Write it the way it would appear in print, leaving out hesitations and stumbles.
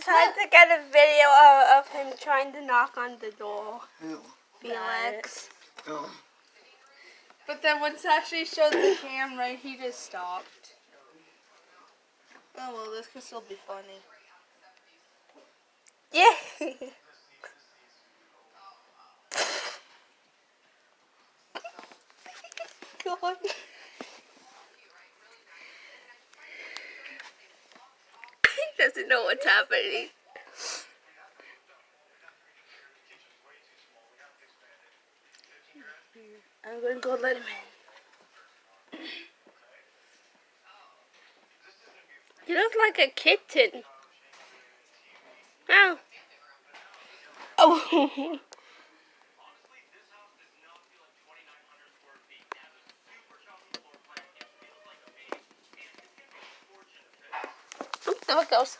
tried to get a video of him trying to knock on the door. Who? Felix. Oh. But then when Sashi showed the camera, he just stopped. Oh well, this could still be funny. Yeah. God. He doesn't know what's happening. I'm gonna go let him in. You look like a kitten. Oh. Oh. Oop, there it goes.